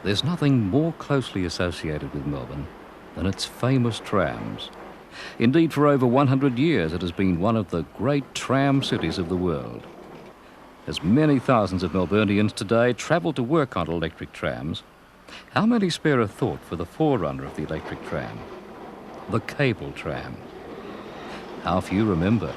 There's nothing more closely associated with Melbourne than its famous trams. Indeed, for over 100 years, it has been one of the great tram cities of the world. As many thousands of Melburnians today travel to work on electric trams, how many spare a thought for the forerunner of the electric tram, the cable tram? How few remember.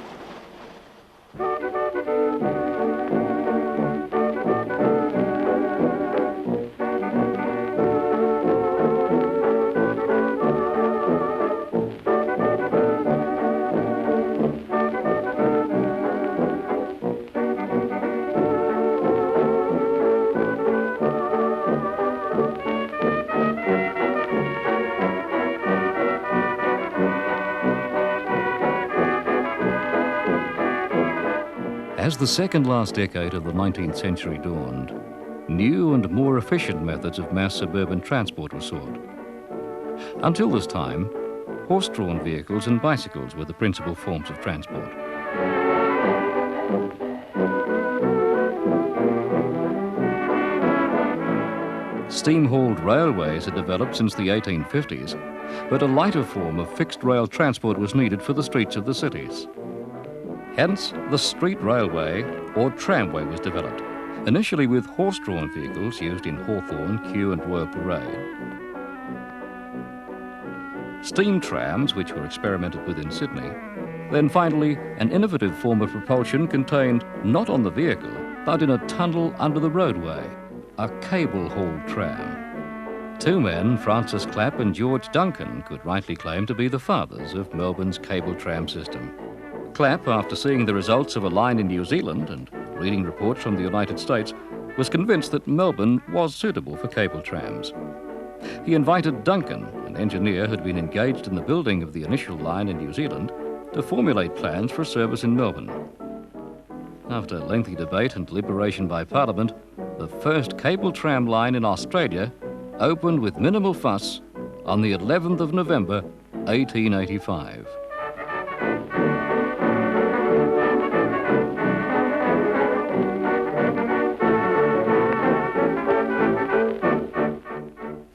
As the second last decade of the 19th century dawned, new and more efficient methods of mass suburban transport were sought. Until this time, horse-drawn vehicles and bicycles were the principal forms of transport. Steam-hauled railways had developed since the 1850s, but a lighter form of fixed rail transport was needed for the streets of the cities. Hence, the street railway, or tramway, was developed, initially with horse-drawn vehicles used in Hawthorn, Kew and Royal Parade. Steam trams, which were experimented with in Sydney. Then finally, an innovative form of propulsion contained not on the vehicle, but in a tunnel under the roadway, a cable-hauled tram. Two men, Francis Clapp and George Duncan, could rightly claim to be the fathers of Melbourne's cable tram system. Clapp, after seeing the results of a line in New Zealand and reading reports from the United States, was convinced that Melbourne was suitable for cable trams. He invited Duncan, an engineer who'd been engaged in the building of the initial line in New Zealand, to formulate plans for service in Melbourne. After lengthy debate and deliberation by Parliament, the first cable tram line in Australia opened with minimal fuss on the 11th of November, 1885.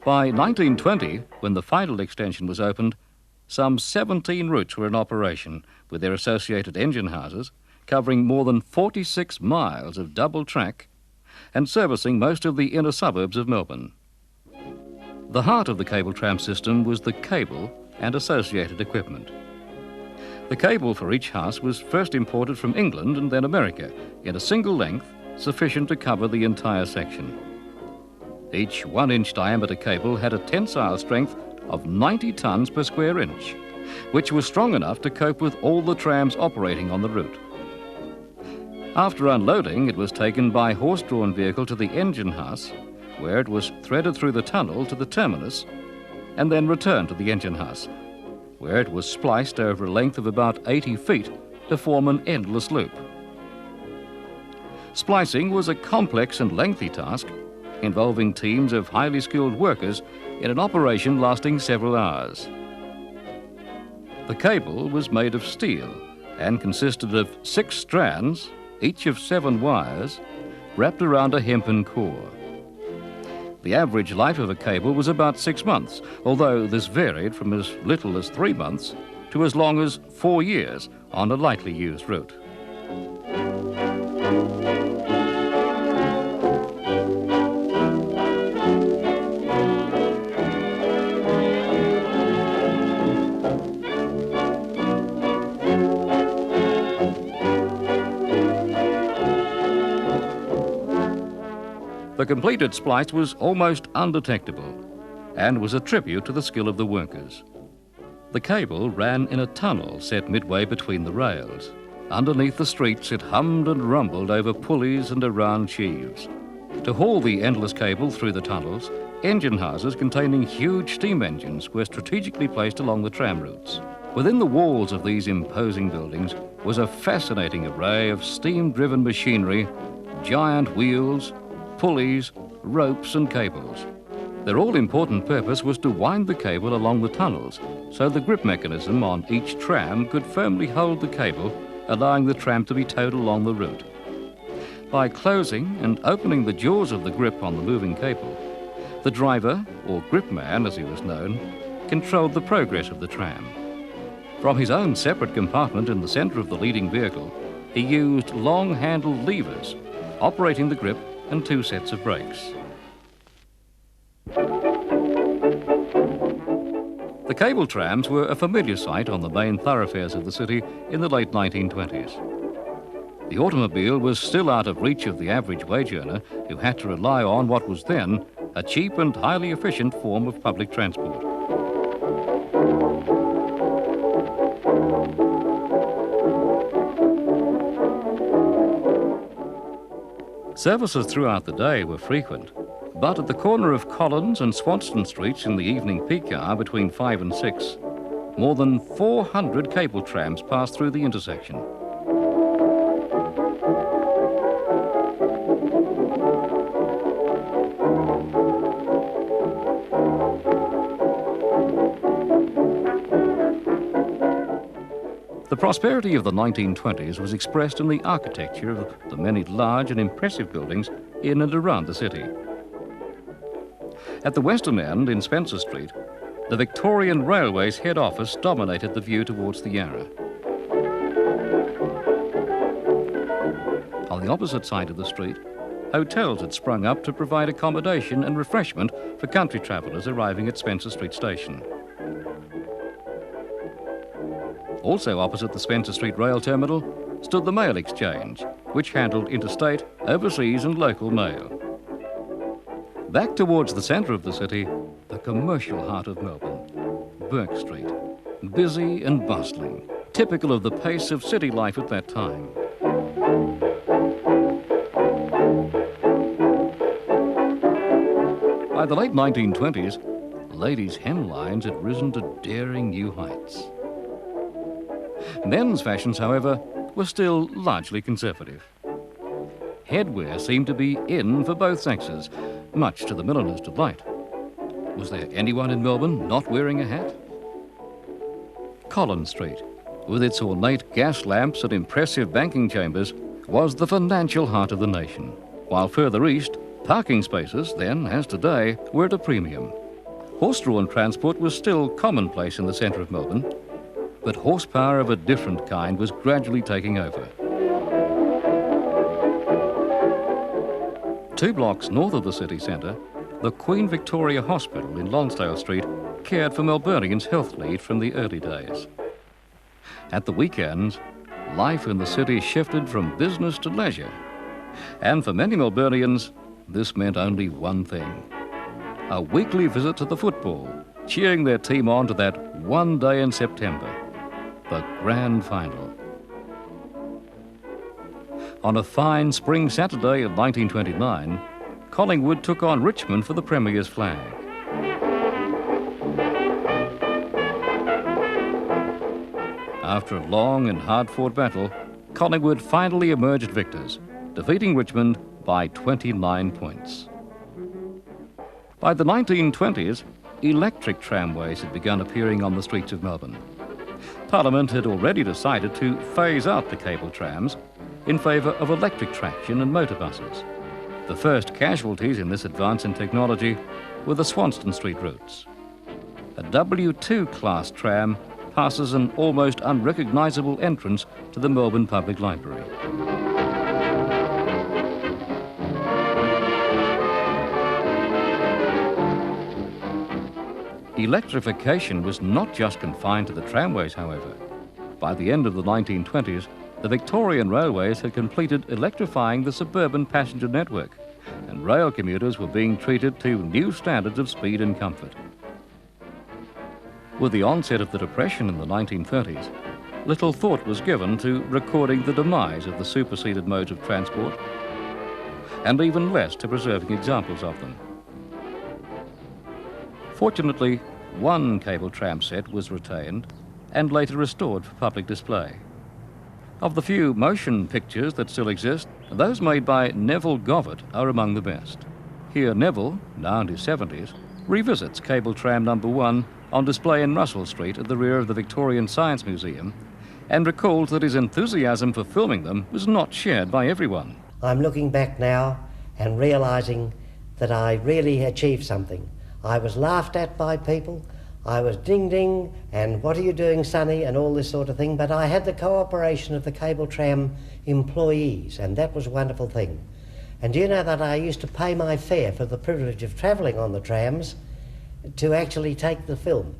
By 1920, when the final extension was opened, some 17 routes were in operation with their associated engine houses, covering more than 46 miles of double track and servicing most of the inner suburbs of Melbourne. The heart of the cable tram system was the cable and associated equipment. The cable for each house was first imported from England and then America in a single length sufficient to cover the entire section. Each 1-inch diameter cable had a tensile strength of 90 tons per square inch, which was strong enough to cope with all the trams operating on the route. After unloading, it was taken by horse-drawn vehicle to the engine house, where it was threaded through the tunnel to the terminus, and then returned to the engine house, where it was spliced over a length of about 80 feet to form an endless loop. Splicing was a complex and lengthy task, involving teams of highly skilled workers in an operation lasting several hours. The cable was made of steel and consisted of 6 strands, each of 7 wires, wrapped around a hempen core. The average life of a cable was about 6 months, although this varied from as little as 3 months to as long as 4 years on a lightly used route. The completed splice was almost undetectable and was a tribute to the skill of the workers. The cable ran in a tunnel set midway between the rails. Underneath the streets, it hummed and rumbled over pulleys and around sheaves. To haul the endless cable through the tunnels, engine houses containing huge steam engines were strategically placed along the tram routes. Within the walls of these imposing buildings was a fascinating array of steam-driven machinery, giant wheels, pulleys, ropes and cables. Their all-important purpose was to wind the cable along the tunnels so the grip mechanism on each tram could firmly hold the cable, allowing the tram to be towed along the route. By closing and opening the jaws of the grip on the moving cable, The driver, or grip man as he was known, controlled the progress of the tram. From his own separate compartment in the centre of the leading vehicle, he used long-handled levers, operating the grip and 2 sets of brakes. The cable trams were a familiar sight on the main thoroughfares of the city in the late 1920s. The automobile was still out of reach of the average wage earner who had to rely on what was then a cheap and highly efficient form of public transport. Services throughout the day were frequent, but at the corner of Collins and Swanston Streets in the evening peak hour between 5 and 6, more than 400 cable trams passed through the intersection. The prosperity of the 1920s was expressed in the architecture of the many large and impressive buildings in and around the city. At the western end, in Spencer Street, the Victorian Railways head office dominated the view towards the Yarra. On the opposite side of the street, hotels had sprung up to provide accommodation and refreshment for country travellers arriving at Spencer Street Station. Also opposite the Spencer Street Rail Terminal stood the Mail Exchange, which handled interstate, overseas and local mail. Back towards the centre of the city, the commercial heart of Melbourne, Bourke Street, busy and bustling, typical of the pace of city life at that time. By the late 1920s, ladies' hemlines had risen to daring new heights. Men's fashions, however, were still largely conservative. Headwear seemed to be in for both sexes, much to the milliner's delight. Was there anyone in Melbourne not wearing a hat? Collins Street, with its ornate gas lamps and impressive banking chambers, was the financial heart of the nation, while further east, parking spaces, then as today, were at a premium. Horse-drawn transport was still commonplace in the centre of Melbourne, but horsepower of a different kind was gradually taking over. 2 blocks north of the city centre, the Queen Victoria Hospital in Lonsdale Street cared for Melburnians' health need from the early days. At the weekends, life in the city shifted from business to leisure. And for many Melburnians, this meant only one thing: a weekly visit to the football, cheering their team on to that one day in September, the grand final. On a fine spring Saturday of 1929, Collingwood took on Richmond for the Premier's flag. After a long and hard-fought battle, Collingwood finally emerged victors, defeating Richmond by 29 points. By the 1920s, electric tramways had begun appearing on the streets of Melbourne. Parliament had already decided to phase out the cable trams in favour of electric traction and motor buses. The first casualties in this advance in technology were the Swanston Street routes. A W2 class tram passes an almost unrecognisable entrance to the Melbourne Public Library. Electrification was not just confined to the tramways, however. By the end of the 1920s, the Victorian Railways had completed electrifying the suburban passenger network, and rail commuters were being treated to new standards of speed and comfort. With the onset of the Depression in the 1930s, little thought was given to recording the demise of the superseded modes of transport, and even less to preserving examples of them. Fortunately, one cable tram set was retained and later restored for public display. Of the few motion pictures that still exist, those made by Neville Govett are among the best. Here Neville, now in his 70s, revisits cable tram number 1 on display in Russell Street at the rear of the Victorian Science Museum, and recalls that his enthusiasm for filming them was not shared by everyone. I'm looking back now and realising that I really achieved something. I was laughed at by people, I was ding ding and what are you doing sonny and all this sort of thing, but I had the cooperation of the cable tram employees, and that was a wonderful thing. And do you know that I used to pay my fare for the privilege of travelling on the trams to actually take the film?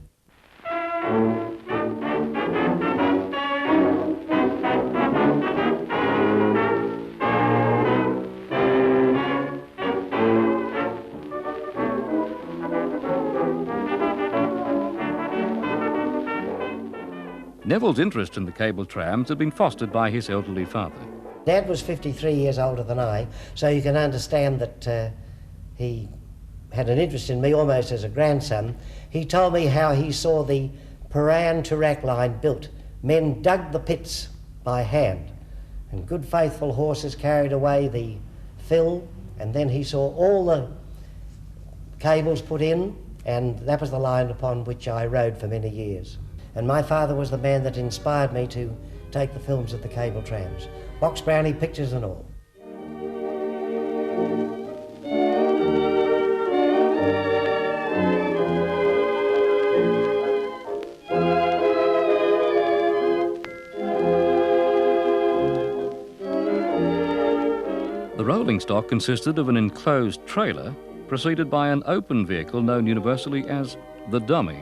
Neville's interest in the cable trams had been fostered by his elderly father. Dad was 53 years older than I, so you can understand that he had an interest in me almost as a grandson. He told me how he saw the Paran to rack line built. Men dug the pits by hand, and good faithful horses carried away the fill, and then he saw all the cables put in, and that was the line upon which I rode for many years. And my father was the man that inspired me to take the films of the cable trams. Box brownie pictures and all. The rolling stock consisted of an enclosed trailer preceded by an open vehicle known universally as the dummy.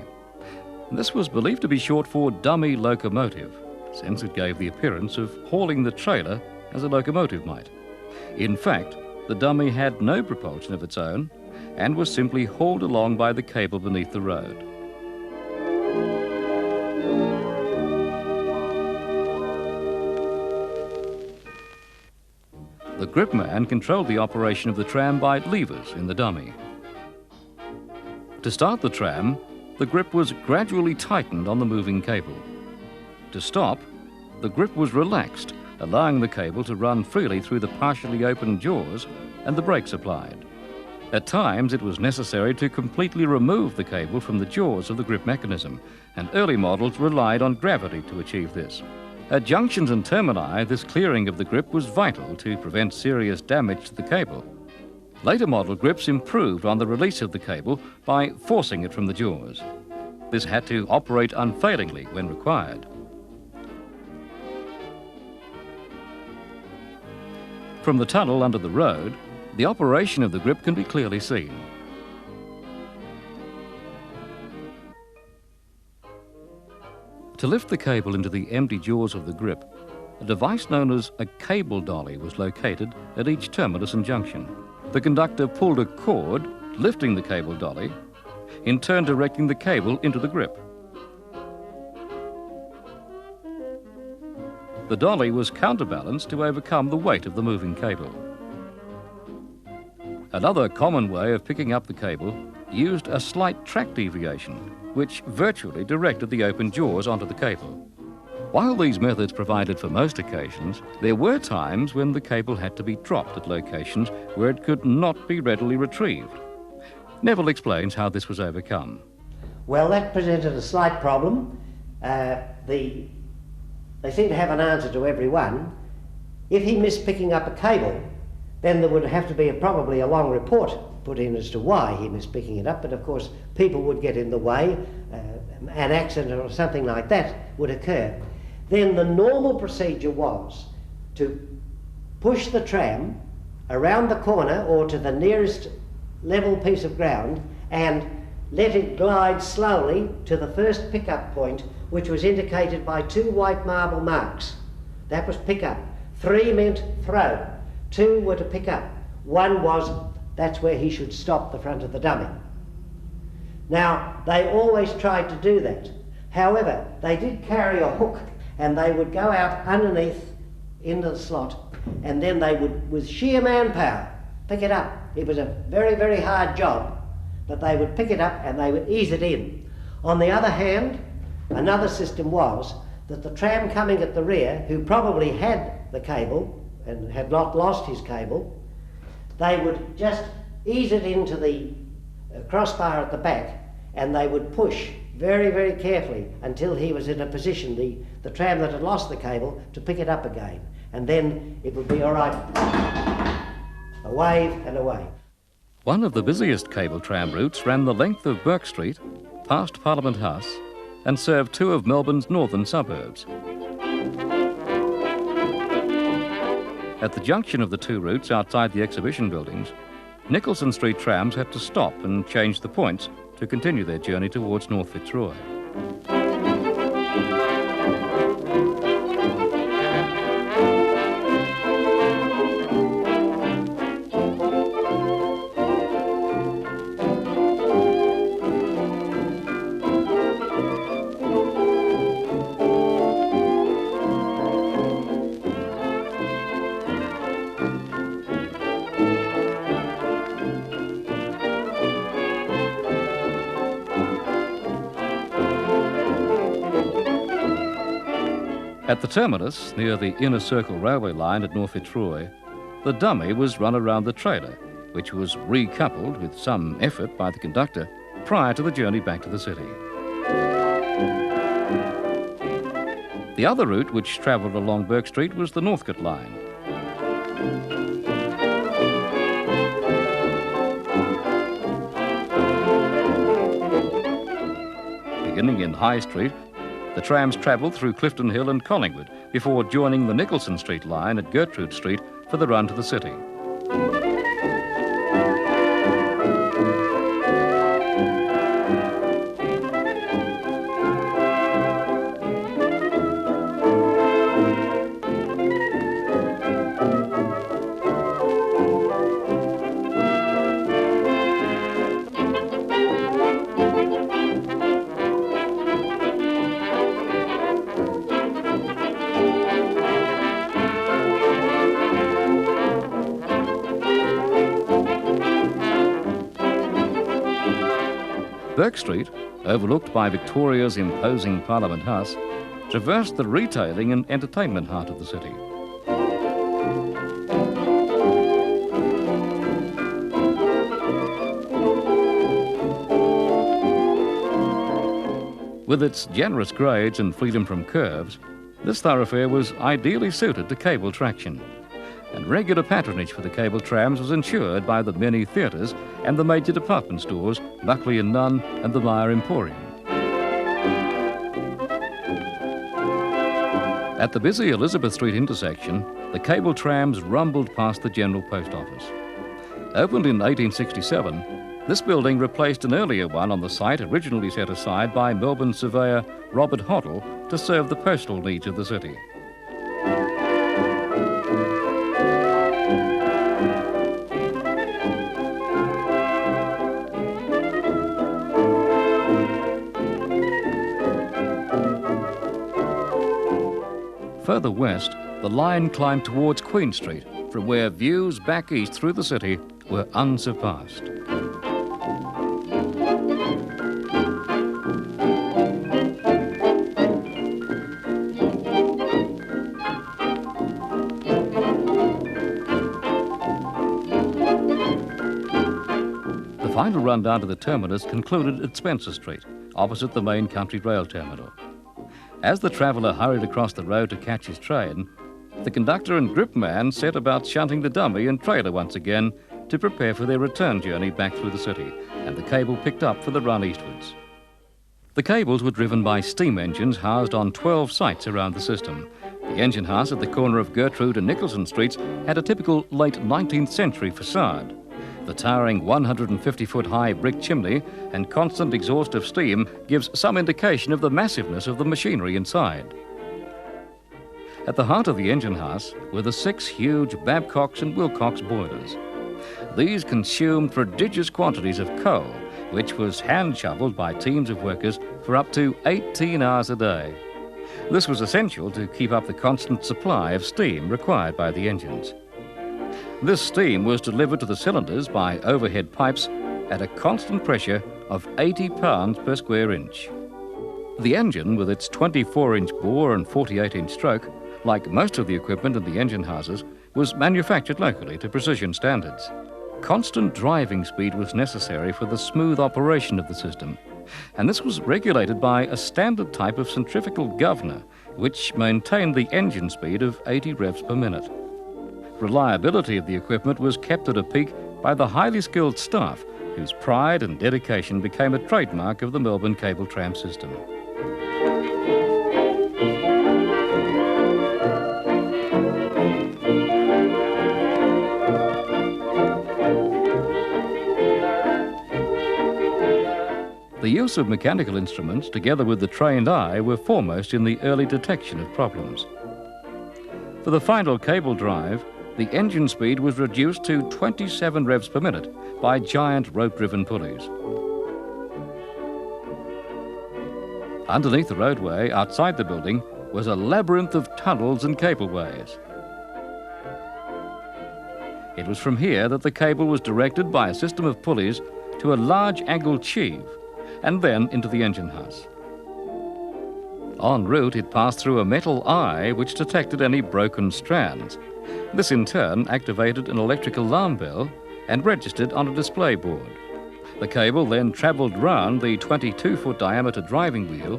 This was believed to be short for dummy locomotive, since it gave the appearance of hauling the trailer as a locomotive might. In fact, the dummy had no propulsion of its own and was simply hauled along by the cable beneath the road. The grip man controlled the operation of the tram by levers in the dummy. To start the tram, the grip was gradually tightened on the moving cable. To stop, the grip was relaxed, allowing the cable to run freely through the partially opened jaws and the brakes applied. At times, it was necessary to completely remove the cable from the jaws of the grip mechanism, and early models relied on gravity to achieve this. At junctions and termini, this clearing of the grip was vital to prevent serious damage to the cable. Later model grips improved on the release of the cable by forcing it from the jaws. This had to operate unfailingly when required. From the tunnel under the road, the operation of the grip can be clearly seen. To lift the cable into the empty jaws of the grip, a device known as a cable dolly was located at each terminus and junction. The conductor pulled a cord, lifting the cable dolly, in turn directing the cable into the grip. The dolly was counterbalanced to overcome the weight of the moving cable. Another common way of picking up the cable used a slight track deviation, which virtually directed the open jaws onto the cable. While these methods provided for most occasions, there were times when the cable had to be dropped at locations where it could not be readily retrieved. Neville explains how this was overcome. Well, that presented a slight problem. They seem to have an answer to every one. If he missed picking up a cable, then there would have to be probably a long report put in as to why he missed picking it up, but of course people would get in the way, an accident or something like that would occur. Then the normal procedure was to push the tram around the corner or to the nearest level piece of ground and let it glide slowly to the first pickup point, which was indicated by 2 white marble marks. That was pick up. 3 meant throw. 2 were to pick up. 1 was, that's where he should stop the front of the dummy. Now, they always tried to do that. However, they did carry a hook, and they would go out underneath into the slot, and then they would, with sheer manpower, pick it up. It was a very, very hard job, but they would pick it up and they would ease it in. On the other hand, another system was that the tram coming at the rear, who probably had the cable and had not lost his cable, they would just ease it into the crossbar at the back, and they would push very, very carefully until he was in a position, the tram that had lost the cable, to pick it up again. And then it would be all right, a wave and away. One of the busiest cable tram routes ran the length of Burke Street, past Parliament House, and served two of Melbourne's northern suburbs. At the junction of the two routes outside the exhibition buildings, Nicholson Street trams had to stop and change the points to continue their journey towards North Fitzroy. At the terminus, near the Inner Circle railway line at North Fitzroy, the dummy was run around the trailer, which was recoupled with some effort by the conductor prior to the journey back to the city. The other route which travelled along Burke Street was the Northcote line. Beginning in High Street, the trams travelled through Clifton Hill and Collingwood before joining the Nicholson Street line at Gertrude Street for the run to the city. Burke Street, overlooked by Victoria's imposing Parliament House, traversed the retailing and entertainment heart of the city. With its generous grades and freedom from curves, this thoroughfare was ideally suited to cable traction, and regular patronage for the cable trams was ensured by the many theatres and the major department stores, Buckley and Nunn and the Meyer Emporium. At the busy Elizabeth Street intersection, the cable trams rumbled past the General Post Office. Opened in 1867, this building replaced an earlier one on the site originally set aside by Melbourne surveyor Robert Hoddle to serve the postal needs of the city. Further west, the line climbed towards Queen Street, from where views back east through the city were unsurpassed. The final run down to the terminus concluded at Spencer Street, opposite the main country rail terminal. As the traveller hurried across the road to catch his train, the conductor and grip man set about shunting the dummy and trailer once again to prepare for their return journey back through the city, and the cable picked up for the run eastwards. The cables were driven by steam engines housed on 12 sites around the system. The engine house at the corner of Gertrude and Nicholson Streets had a typical late 19th century facade. The towering 150-foot-high brick chimney and constant exhaust of steam gives some indication of the massiveness of the machinery inside. At the heart of the engine house were the 6 huge Babcocks and Wilcox boilers. These consumed prodigious quantities of coal, which was hand-shovelled by teams of workers for up to 18 hours a day. This was essential to keep up the constant supply of steam required by the engines. This steam was delivered to the cylinders by overhead pipes at a constant pressure of 80 pounds per square inch. The engine, with its 24-inch bore and 48-inch stroke, like most of the equipment in the engine houses, was manufactured locally to precision standards. Constant driving speed was necessary for the smooth operation of the system, and this was regulated by a standard type of centrifugal governor, which maintained the engine speed of 80 revs per minute. Reliability of the equipment was kept at a peak by the highly skilled staff whose pride and dedication became a trademark of the Melbourne cable tram system. The use of mechanical instruments, together with the trained eye, were foremost in the early detection of problems. For the final cable drive, the engine speed was reduced to 27 revs per minute by giant rope-driven pulleys. Underneath the roadway, outside the building, was a labyrinth of tunnels and cableways. It was from here that the cable was directed by a system of pulleys to a large angled sheave, and then into the engine house. En route, it passed through a metal eye which detected any broken strands. This in turn activated an electrical alarm bell and registered on a display board. The cable then travelled round the 22-foot diameter driving wheel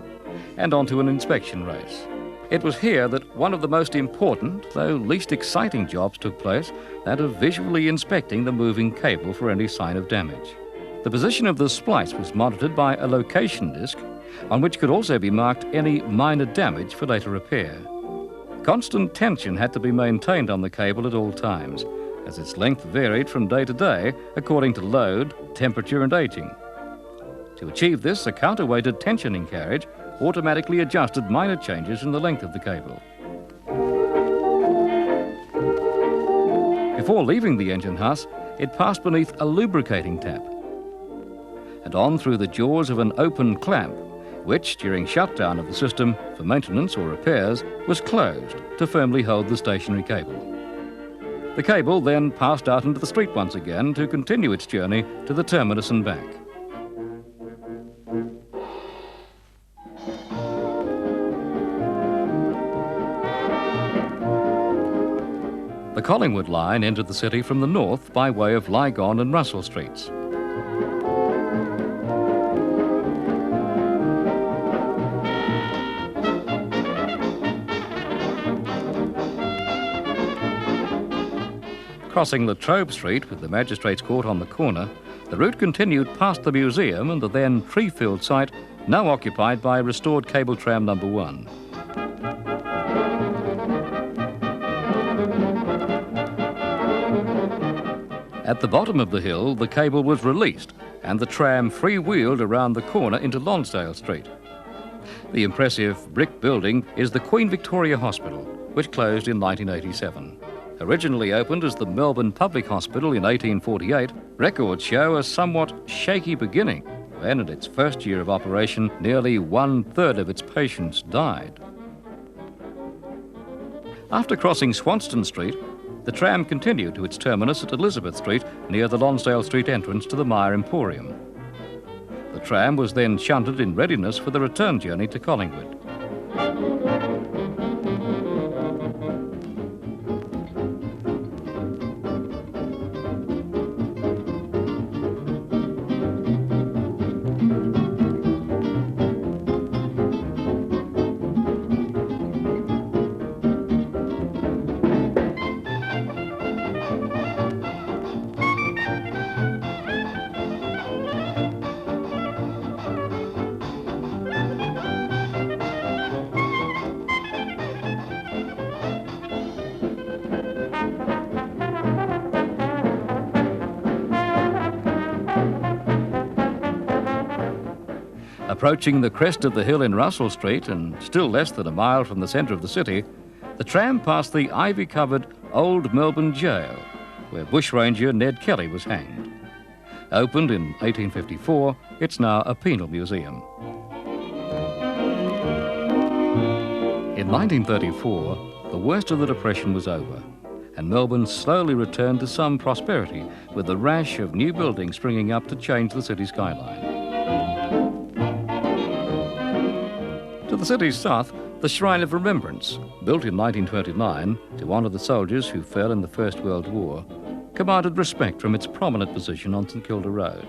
and onto an inspection race. It was here that one of the most important, though least exciting jobs took place, that of visually inspecting the moving cable for any sign of damage. The position of the splice was monitored by a location disc on which could also be marked any minor damage for later repair. Constant tension had to be maintained on the cable at all times, as its length varied from day to day according to load, temperature and aging. To achieve this, a counterweighted tensioning carriage automatically adjusted minor changes in the length of the cable. Before leaving the engine house, it passed beneath a lubricating tap and on through the jaws of an open clamp, which, during shutdown of the system for maintenance or repairs, was closed to firmly hold the stationary cable. The cable then passed out into the street once again to continue its journey to the terminus and back. The Collingwood line entered the city from the north by way of Bygone and Russell Streets. Crossing Latrobe Street with the Magistrates' Court on the corner, the route continued past the museum and the then tree-filled site, now occupied by restored cable tram number 1. At the bottom of the hill, the cable was released and the tram free-wheeled around the corner into Lonsdale Street. The impressive brick building is the Queen Victoria Hospital, which closed in 1987. Originally opened as the Melbourne Public Hospital in 1848, records show a somewhat shaky beginning when, in its first year of operation, nearly 1/3 of its patients died. After crossing Swanston Street, the tram continued to its terminus at Elizabeth Street near the Lonsdale Street entrance to the Myer Emporium. The tram was then shunted in readiness for the return journey to Collingwood. Approaching the crest of the hill in Russell Street and still less than a mile from the centre of the city, the tram passed the ivy-covered Old Melbourne Jail, where bushranger Ned Kelly was hanged. Opened in 1854, it's now a penal museum. In 1934, the worst of the Depression was over, and Melbourne slowly returned to some prosperity, with a rash of new buildings springing up to change the city skyline. To the city's south, the Shrine of Remembrance, built in 1929 to honour the soldiers who fell in the First World War, commanded respect from its prominent position on St Kilda Road.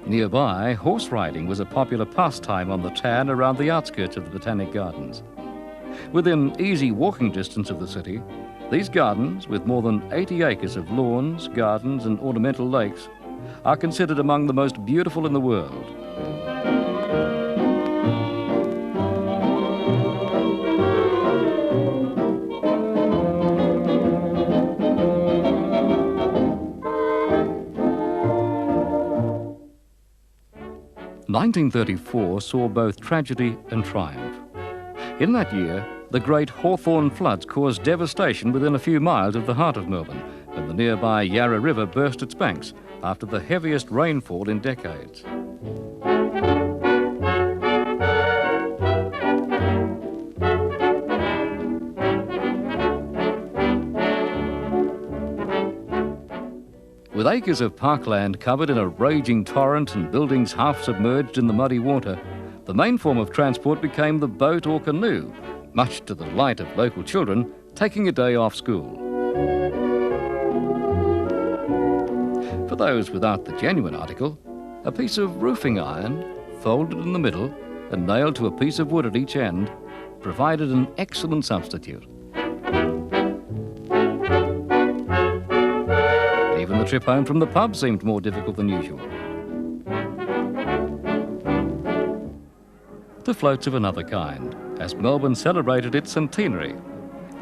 Nearby, horse riding was a popular pastime on the Tan around the outskirts of the Botanic Gardens. Within easy walking distance of the city, These gardens, with more than 80 acres of lawns, gardens and ornamental lakes, are considered among the most beautiful in the world. "1934 saw both tragedy and triumph. In that year, the great Hawthorn floods caused devastation within a few miles of the heart of Melbourne, when the nearby A.R.E. River burst its banks after the heaviest rainfall in decades. With acres of parkland covered in a raging torrent and buildings half submerged in the muddy water, the main form of transport became the boat or canoe, much to the delight of local children taking a day off school. For those without the genuine article, a piece of roofing iron, folded in the middle and nailed to a piece of wood at each end, provided an excellent substitute. Even the trip home from the pub seemed more difficult than usual. The floats of another kind, as Melbourne celebrated its centenary.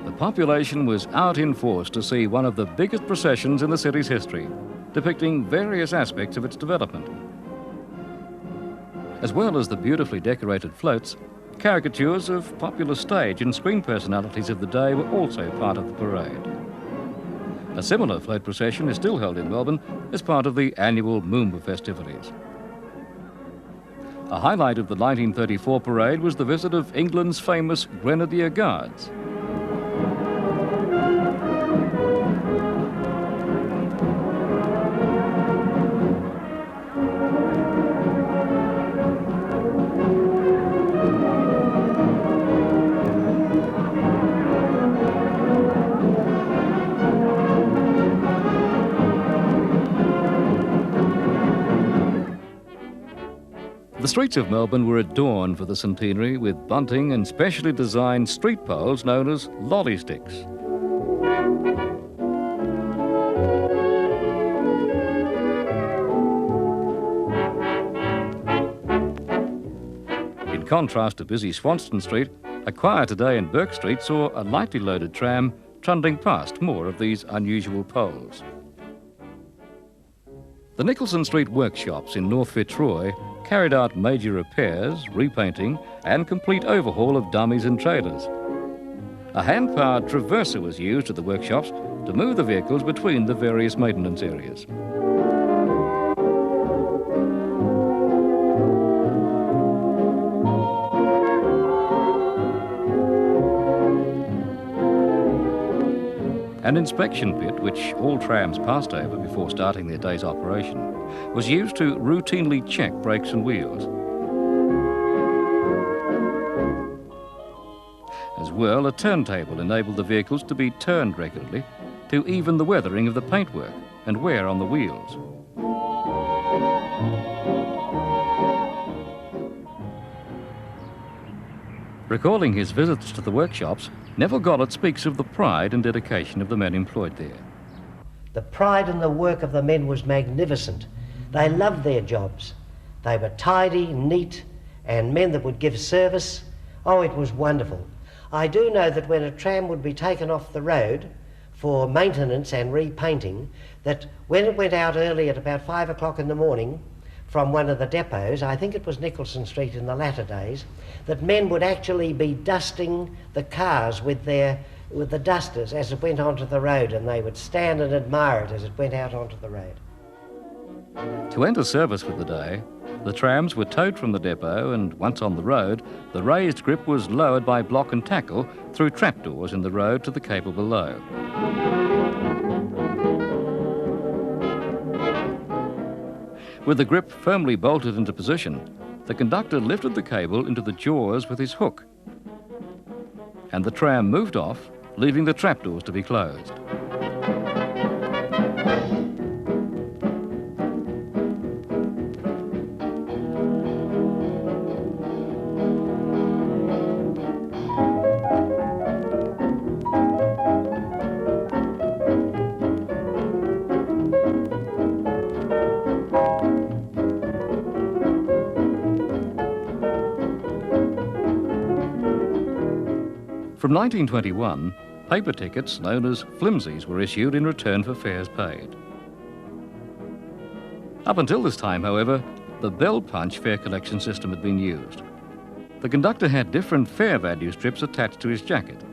The population was out in force to see one of the biggest processions in the city's history, depicting various aspects of its development. As well as the beautifully decorated floats, caricatures of popular stage and screen personalities of the day were also part of the parade. A similar float procession is still held in Melbourne as part of the annual Moomba festivities. A highlight of the 1934 parade was the visit of England's famous Grenadier Guards. The streets of Melbourne were adorned for the centenary with bunting and specially designed street poles known as lolly sticks. In contrast to busy Swanston Street, a quieter day in Burke Street saw a lightly loaded tram trundling past more of these unusual poles. The Nicholson Street workshops in North Fitzroy carried out major repairs, repainting and complete overhaul of dummies and trailers. A hand-powered traverser was used at the workshops to move the vehicles between the various maintenance areas. An inspection pit, which all trams passed over before starting their day's operation, was used to routinely check brakes and wheels. As well, a turntable enabled the vehicles to be turned regularly to even the weathering of the paintwork and wear on the wheels. Recalling his visits to the workshops, Neville Gollett speaks of the pride and dedication of the men employed there. The pride and the work of the men was magnificent. They loved their jobs. They were tidy, neat, and men that would give service. Oh, it was wonderful. I do know that when a tram would be taken off the road for maintenance and repainting, that when it went out early at about 5 o'clock in the morning from one of the depots, I think it was Nicholson Street in the latter days, that men would actually be dusting the cars with the dusters as it went onto the road, and they would stand and admire it as it went out onto the road. To enter service for the day, the trams were towed from the depot, and once on the road, the raised grip was lowered by block and tackle through trapdoors in the road to the cable below. With the grip firmly bolted into position, the conductor lifted the cable into the jaws with his hook, and the tram moved off, leaving the trapdoors to be closed. From 1921, paper tickets known as flimsies were issued in return for fares paid. Up until this time, however, the bell punch fare collection system had been used. The conductor had different fare value strips attached to his jacket.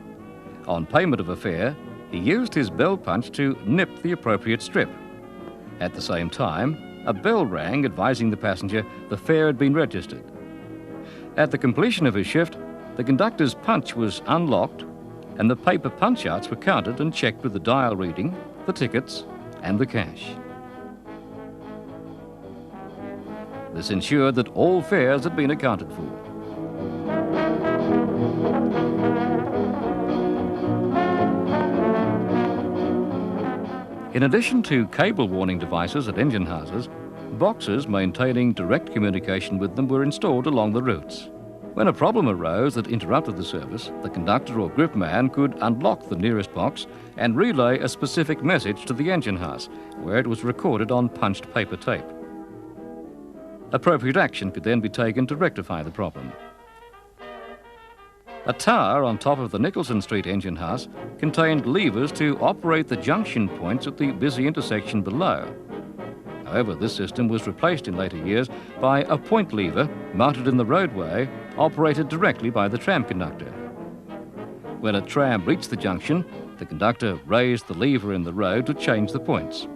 On payment of a fare, he used his bell punch to nip the appropriate strip. At the same time, a bell rang advising the passenger the fare had been registered. At the completion of his shift, the conductor's punch was unlocked and the paper punch-outs were counted and checked with the dial reading, the tickets and the cash. This ensured that all fares had been accounted for. In addition to cable warning devices at engine houses, boxes maintaining direct communication with them were installed along the routes. When a problem arose that interrupted the service, the conductor or gripman could unlock the nearest box and relay a specific message to the engine house, where it was recorded on punched paper tape. Appropriate action could then be taken to rectify the problem. A tower on top of the Nicholson Street engine house contained levers to operate the junction points at the busy intersection below. However, this system was replaced in later years by a point lever mounted in the roadway, operated directly by the tram conductor. When a tram reached the junction, the conductor raised the lever in the road to change the points.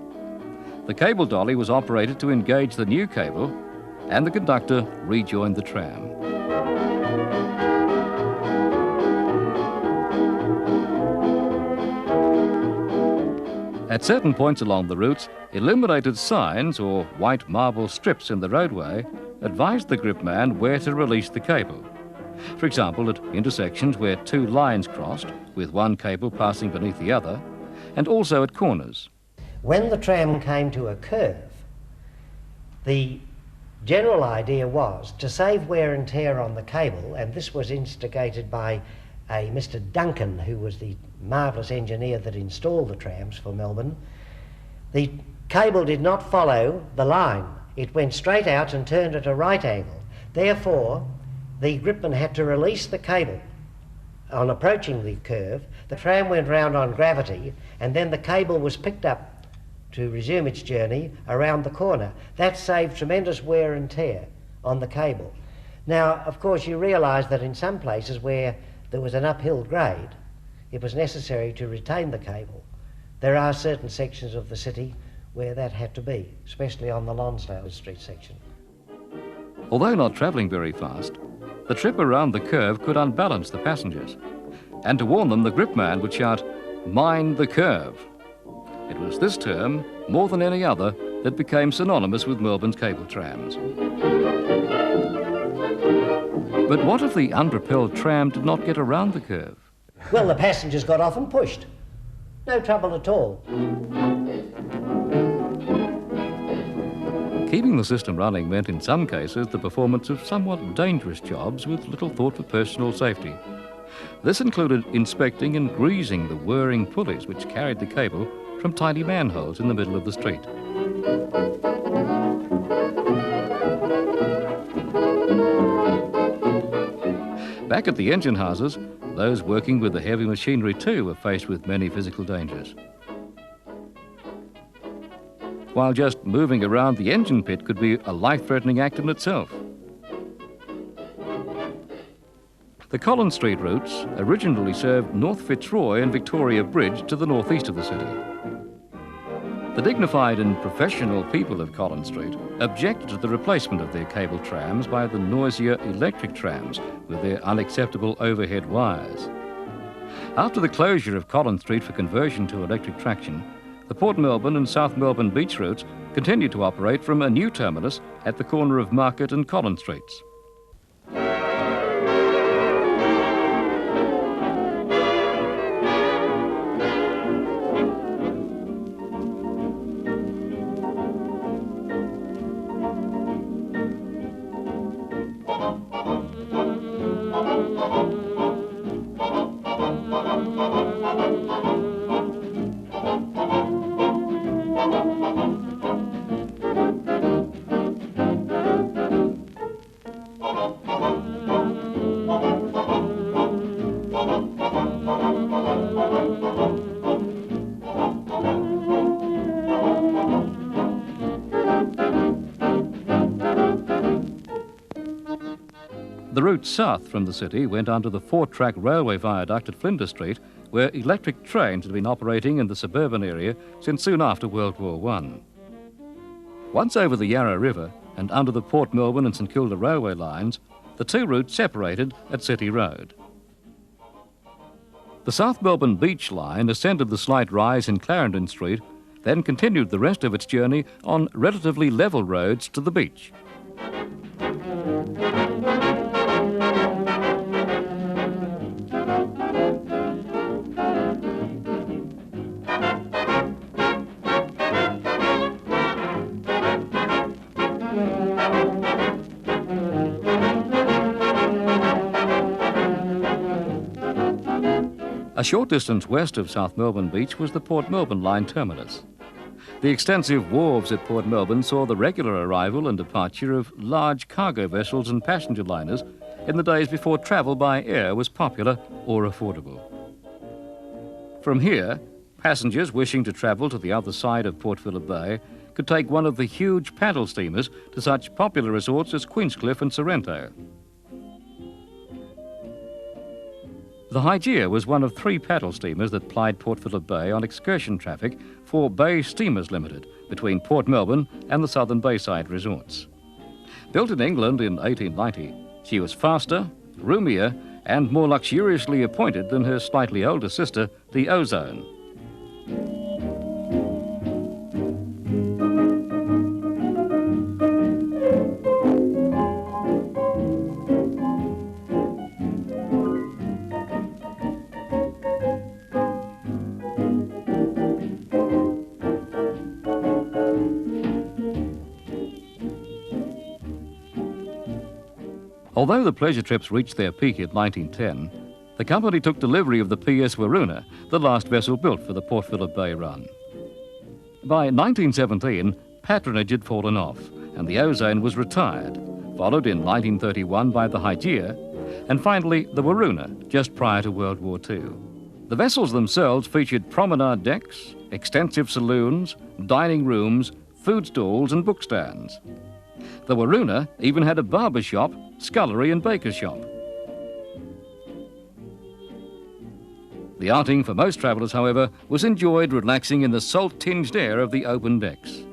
The cable dolly was operated to engage the new cable, and the conductor rejoined the tram. At certain points along the routes, illuminated signs or white marble strips in the roadway advised the gripman where to release the cable. For example, at intersections where two lines crossed, with one cable passing beneath the other, and also at corners. When the tram came to a curve, the general idea was to save wear and tear on the cable, and this was instigated by a Mr. Duncan, who was the marvellous engineer that installed the trams for Melbourne. The cable did not follow the line. It went straight out and turned at a right angle. Therefore, the gripman had to release the cable on approaching the curve. The tram went round on gravity, and then the cable was picked up to resume its journey around the corner. That saved tremendous wear and tear on the cable. Now, of course, you realise that in some places where there was an uphill grade, it was necessary to retain the cable. There are certain sections of the city where that had to be, especially on the Lonsdale Street section. Although not travelling very fast, the trip around the curve could unbalance the passengers. And to warn them, the gripman would shout, "Mind the curve." It was this term, more than any other, that became synonymous with Melbourne's cable trams. But what if the unpropelled tram did not get around the curve? Well, the passengers got off and pushed. No trouble at all. Keeping the system running meant in some cases the performance of somewhat dangerous jobs with little thought for personal safety. This included inspecting and greasing the whirring pulleys which carried the cable from tiny manholes in the middle of the street. Back at the engine houses, those working with the heavy machinery too were faced with many physical dangers. While just moving around the engine pit could be a life-threatening act in itself. The Collins Street routes originally served North Fitzroy and Victoria Bridge to the northeast of the city. The dignified and professional people of Collins Street objected to the replacement of their cable trams by the noisier electric trams with their unacceptable overhead wires. After the closure of Collins Street for conversion to electric traction, the Port Melbourne and South Melbourne beach routes continued to operate from a new terminus at the corner of Market and Collins Streets. The route south from the city went under the 4-track railway viaduct at Flinders Street, where electric trains had been operating in the suburban area since soon after World War I. Once over the Yarra River and under the Port Melbourne and St Kilda railway lines, the two routes separated at City Road. The South Melbourne Beach line ascended the slight rise in Clarendon Street, then continued the rest of its journey on relatively level roads to the beach. A short distance west of South Melbourne Beach was the Port Melbourne line terminus. The extensive wharves at Port Melbourne saw the regular arrival and departure of large cargo vessels and passenger liners in the days before travel by air was popular or affordable. From here, passengers wishing to travel to the other side of Port Phillip Bay could take one of the huge paddle steamers to such popular resorts as Queenscliff and Sorrento. The Hygeia was one of 3 paddle steamers that plied Port Phillip Bay on excursion traffic for Bay Steamers Limited between Port Melbourne and the southern Bayside resorts. Built in England in 1890, she was faster, roomier and more luxuriously appointed than her slightly older sister, the Ozone. Although the pleasure trips reached their peak in 1910, the company took delivery of the PS Waroona, the last vessel built for the Port Phillip Bay run. By 1917, patronage had fallen off and the Ozone was retired, followed in 1931 by the Hygeia, and finally the Waroona just prior to World War II. The vessels themselves featured promenade decks, extensive saloons, dining rooms, food stalls and bookstands. The Waroona even had a barber shop, scullery and baker shop. The outing for most travellers, however, was enjoyed relaxing in the salt-tinged air of the open decks.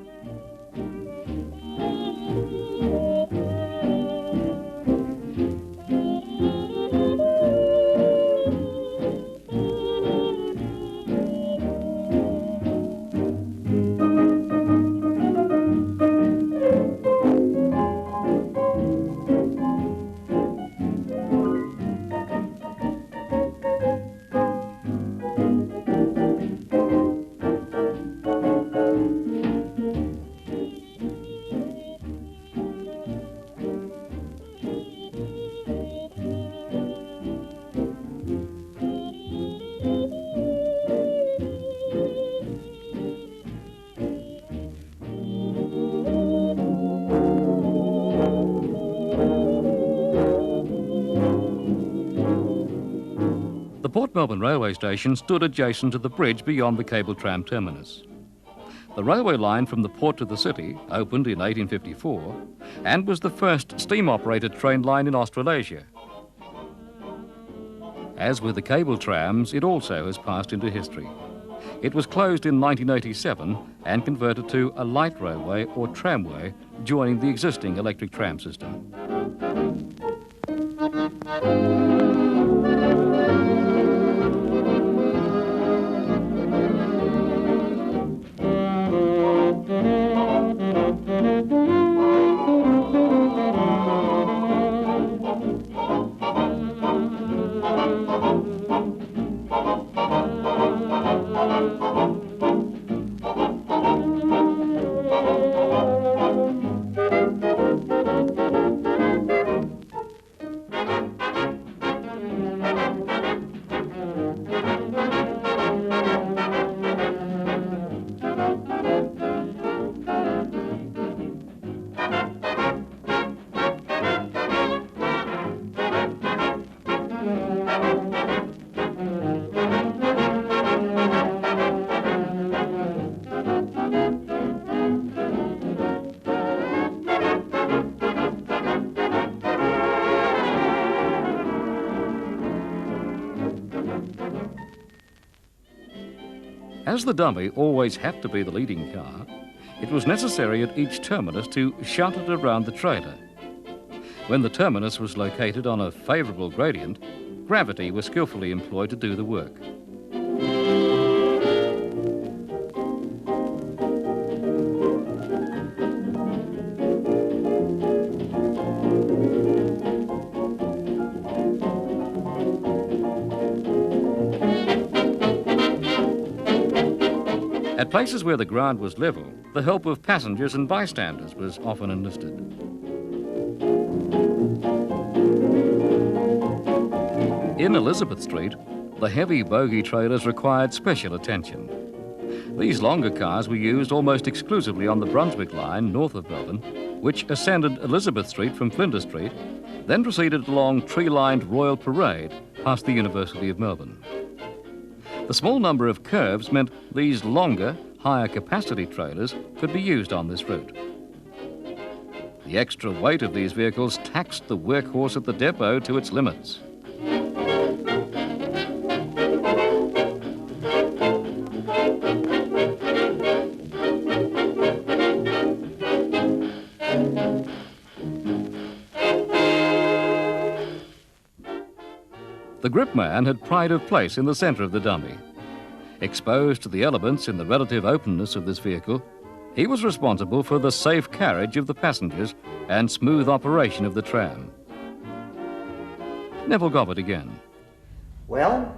The Port Melbourne railway station stood adjacent to the bridge beyond the cable tram terminus. The railway line from the port to the city opened in 1854 and was the first steam-operated train line in Australasia. As with the cable trams, it also has passed into history. It was closed in 1987 and converted to a light railway or tramway, joining the existing electric tram system. As the dummy always had to be the leading car, it was necessary at each terminus to shunt it around the trailer. When the terminus was located on a favourable gradient, gravity was skillfully employed to do the work. At places where the ground was level, the help of passengers and bystanders was often enlisted. In Elizabeth Street, the heavy bogie trailers required special attention. These longer cars were used almost exclusively on the Brunswick line north of Melbourne, which ascended Elizabeth Street from Flinders Street, then proceeded along tree-lined Royal Parade past the University of Melbourne. The small number of curves meant these longer, higher capacity trailers could be used on this route. The extra weight of these vehicles taxed the workhorse at the depot to its limits. The grip man had pride of place in the centre of the dummy. Exposed to the elements in the relative openness of this vehicle, he was responsible for the safe carriage of the passengers and smooth operation of the tram. Neville Gobbett again. Well,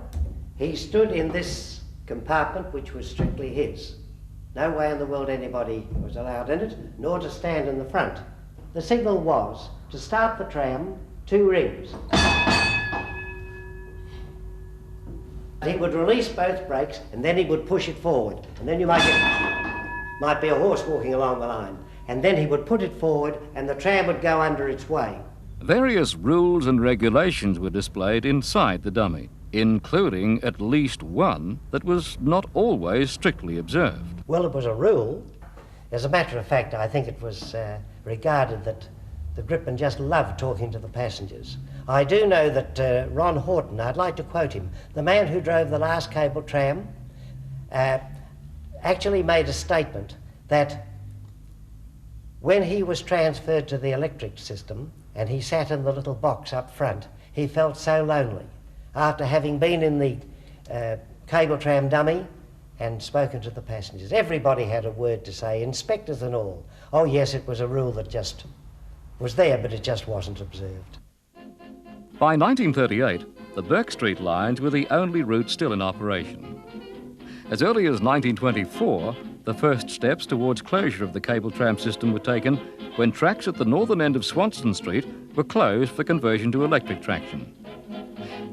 he stood in this compartment which was strictly his. No way in the world anybody was allowed in it, nor to stand in the front. The signal was to start the tram, 2 rings. He would release both brakes and then he would push it forward. And then you might be a horse walking along the line. And then he would put it forward and the tram would go under its way. Various rules and regulations were displayed inside the dummy, including at least one that was not always strictly observed. Well, it was a rule. As a matter of fact, I think it was regarded that the gripman just loved talking to the passengers. I do know that Ron Horton, I'd like to quote him, the man who drove the last cable tram, actually made a statement that when he was transferred to the electric system and he sat in the little box up front, he felt so lonely after having been in the cable tram dummy and spoken to the passengers. Everybody had a word to say, inspectors and all. Oh yes, it was a rule that just was there, but it just wasn't observed. By 1938, the Burke Street lines were the only route still in operation. As early as 1924, the first steps towards closure of the cable tram system were taken when tracks at the northern end of Swanston Street were closed for conversion to electric traction.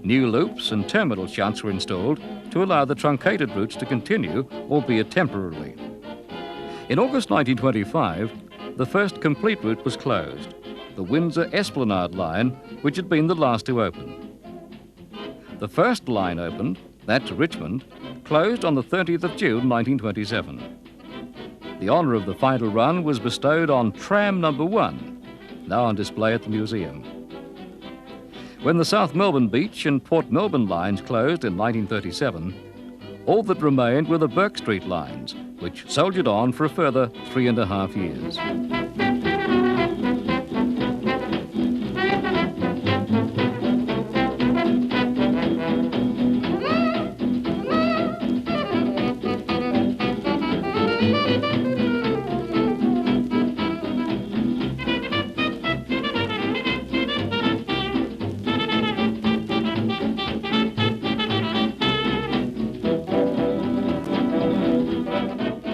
New loops and terminal shunts were installed to allow the truncated routes to continue, albeit temporarily. In August 1925, the first complete route was closed, the Windsor Esplanade line, which had been the last to open. The first line opened, that to Richmond, closed on the 30th of June 1927. The honour of the final run was bestowed on tram number 1, now on display at the museum. When the South Melbourne Beach and Port Melbourne lines closed in 1937, all that remained were the Burke Street lines, which soldiered on for a further 3.5 years.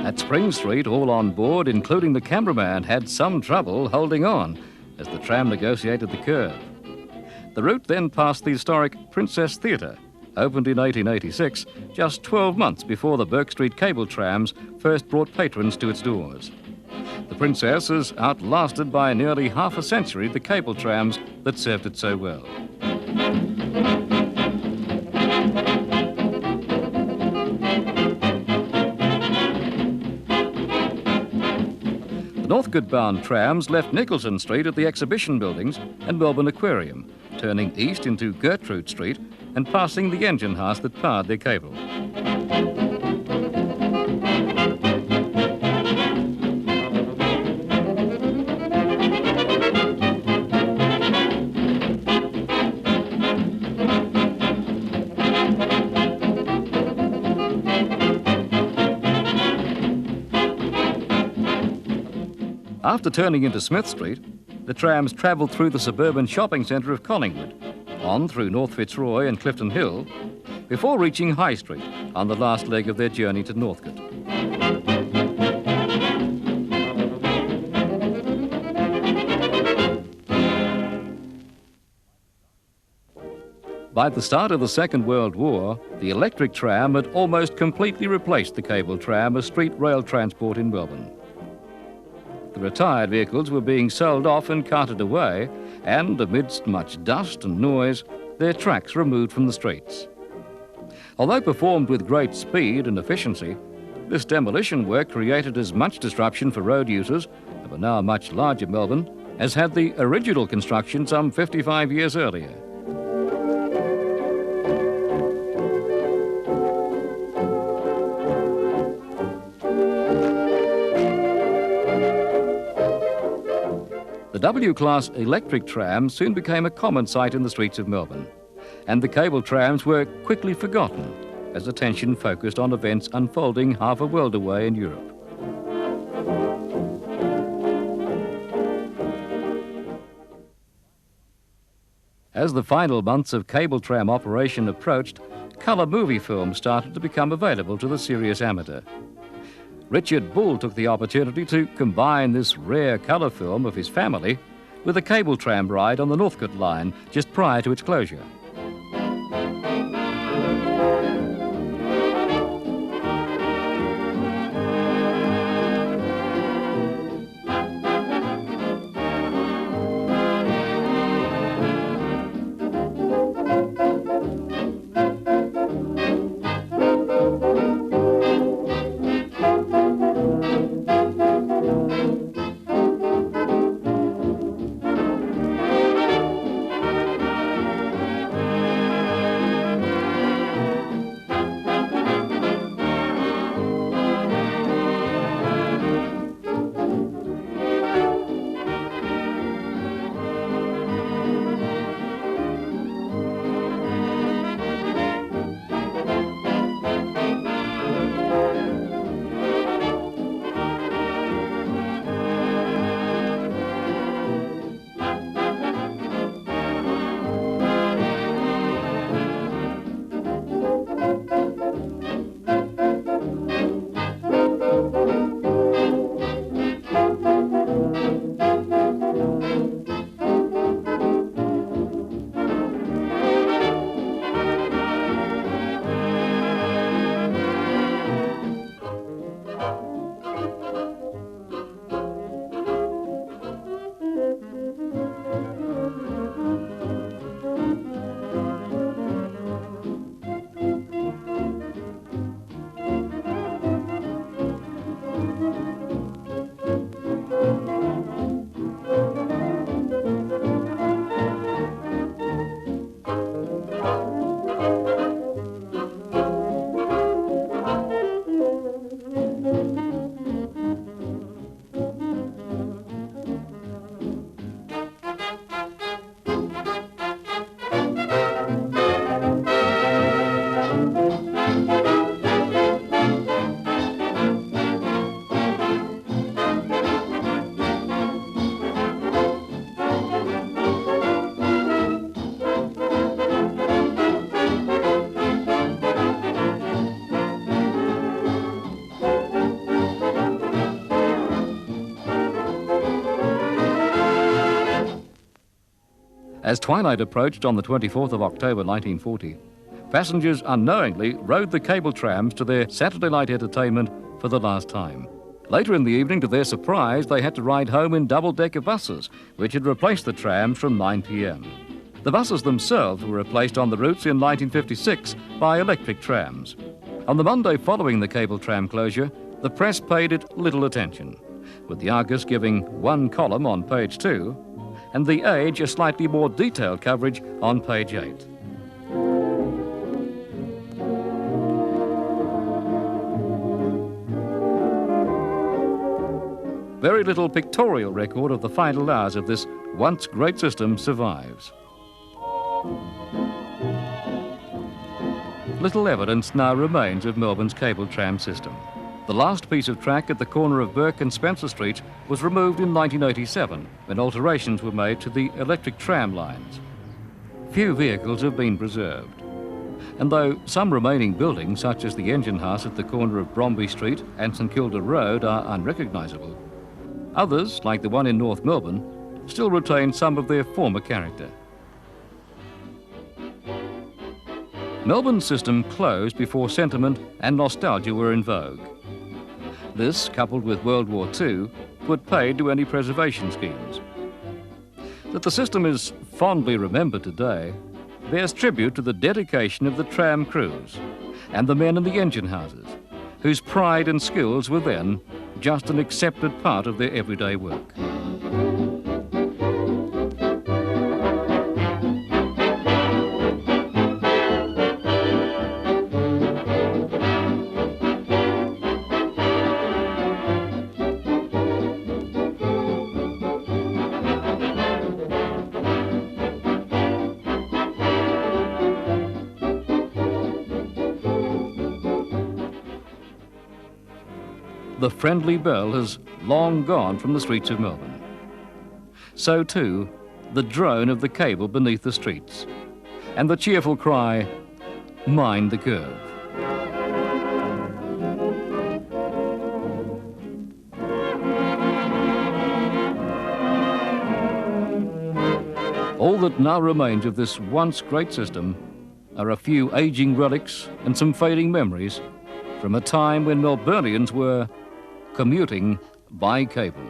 At Spring Street, all on board, including the cameraman, had some trouble holding on as the tram negotiated the curve. The route then passed the historic Princess Theatre, opened in 1886, just 12 months before the Burke Street cable trams first brought patrons to its doors. The Princess has outlasted by nearly half a century the cable trams that served it so well. The northward-bound trams left Nicholson Street at the Exhibition Buildings and Melbourne Aquarium, turning east into Gertrude Street and passing the engine house that powered their cable. After turning into Smith Street, the trams travelled through the suburban shopping centre of Collingwood, on through North Fitzroy and Clifton Hill, before reaching High Street on the last leg of their journey to Northcote. By the start of the Second World War, the electric tram had almost completely replaced the cable tram as street rail transport in Melbourne. The retired vehicles were being sold off and carted away, and amidst much dust and noise, their tracks removed from the streets. Although performed with great speed and efficiency, this demolition work created as much disruption for road users of a now much larger Melbourne as had the original construction some 55 years earlier. The W-class electric tram soon became a common sight in the streets of Melbourne, and the cable trams were quickly forgotten as attention focused on events unfolding half a world away in Europe. As the final months of cable tram operation approached, colour movie films started to become available to the serious amateur. Richard Bull took the opportunity to combine this rare colour film of his family with a cable tram ride on the Northcote line just prior to its closure. As twilight approached on the 24th of October 1940, passengers unknowingly rode the cable trams to their Saturday night entertainment for the last time. Later in the evening, to their surprise, they had to ride home in double-decker buses, which had replaced the trams from 9 p.m. The buses themselves were replaced on the routes in 1956 by electric trams. On the Monday following the cable tram closure, the press paid it little attention, with the Argus giving one column on page 2 and the Age a slightly more detailed coverage on page 8. Very little pictorial record of the final hours of this once great system survives. Little evidence now remains of Melbourne's cable tram system. The The last piece of track at the corner of Burke and Spencer Streets was removed in 1987 when alterations were made to the electric tram lines. Few vehicles have been preserved. And though some remaining buildings, such as the engine house at the corner of Bromby Street and St Kilda Road, are unrecognisable, others, like the one in North Melbourne, still retain some of their former character. Melbourne's system closed before sentiment and nostalgia were in vogue. This, coupled with World War II, put paid to any preservation schemes. That the system is fondly remembered today bears tribute to the dedication of the tram crews and the men in the engine houses, whose pride and skills were then just an accepted part of their everyday work. The friendly bell has long gone from the streets of Melbourne. So too, the drone of the cable beneath the streets, and the cheerful cry, "Mind the curve." All that now remains of this once great system are a few ageing relics and some fading memories from a time when Melburnians were commuting by cable.